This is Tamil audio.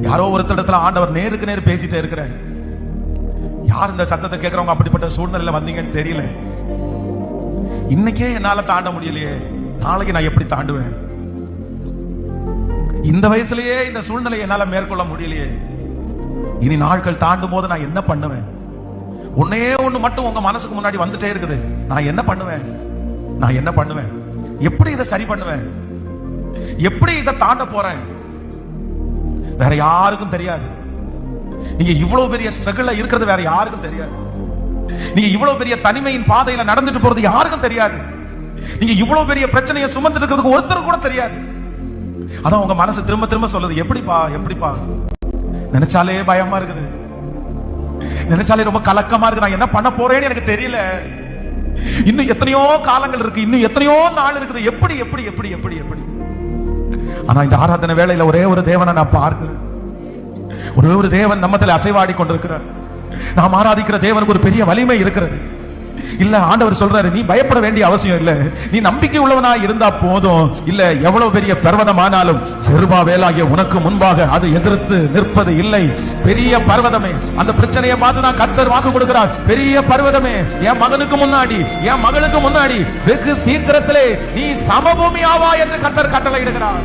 யாரோ ஒருத்தடத்துல ஆண்டவர் நேருக்கு நேர் பேசிட்டே இருக்கிறார். யார் இந்த சத்தத்தை கேட்கறவங்க அப்படிப்பட்ட சூழ்நிலையில வந்தீங்கன்னு தெரியல. இன்னைக்கே என்னால தாண்ட முடியலையே, நாளைக்கு நான் எப்படி தாண்டுவேன்? இந்த வயசுலயே இந்த சூழ்நிலையை என்னால மேற்கொள்ள முடியலையே, இனி நாட்கள் தாண்டும் போது நான் என்ன பண்ணுவேன்? ஒன்னே ஒண்ணு மட்டும் உங்க மனசுக்கு முன்னாடி வந்துட்டே இருக்குது. நான் என்ன பண்ணுவேன்? நான் என்ன பண்ணுவேன்? எப்படி இதை சரி பண்ணுவேன்? எப்படி இதை தாண்ட போறேன்? வேற யாருக்கும் தெரியாது. நீங்க இவ்வளவு பெரிய ஸ்ட்ரகிள்ல இருக்கிறது வேற யாருக்கும் தெரியாது. நீங்க இவ்வளவு பெரிய தனிமையின் பாதையில நடந்துட்டு போறது யாருக்கும் தெரியாது. நீங்க இவ்வளவு பெரிய பிரச்சனையை சுமந்துட்டு இருக்கிறதுக்கு ஒருத்தர் கூட தெரியாது. அதான் உங்க மனசு திரும்ப திரும்ப சொல்லுது, எப்படிப்பா எப்படிப்பா? நினைச்சாலே பயமா இருக்குது, நினைச்சாலே ரொம்ப கலக்கமா இருக்கு. நான் என்ன பண்ண போறேன்னு எனக்கு தெரியல. இன்னும் எத்தனையோ காலங்கள் இருக்கு, இன்னும் எத்தனையோ நாள் இருக்குது. எப்படி எப்படி எப்படி எப்படி எப்படி? ஆனா இந்த ஆராதனை வேளையில ஒரே ஒரு தேவனை நான் பார்க்கிறேன். ஒரே ஒரு தேவன் நம்மத்தில் அசைவாடி கொண்டிருக்கிறார். நாம் ஆராதிக்கிற தேவனுக்கு ஒரு பெரிய வலிமை இருக்கிறது. இல்ல, ஆண்டவர் சொல்றாரு, நீ பயப்பட வேண்டிய அவசியம் இல்ல, நீ நம்பிக்கை உள்ளவனா இருந்தா போதும். இல்ல, எவ்வளவு பெரிய பர்வதமானாலும் செருபாபேலாகிய உனக்கு முன்பாக அது எதிர்த்து நிற்பது இல்லை. பெரிய பர்வதமே, அந்த பிரச்சனையை பார்த்து நான் கர்த்தர் வாக்கு கொடுக்கிறார். பெரிய பர்வதமே, என் மகனுக்கு முன்னாடி, என் மகளுக்கு முன்னாடி வெகு சீக்கிரத்திலே நீ சமபூமி ஆவா என்று கர்த்தர் கட்டளை இடுகிறார்.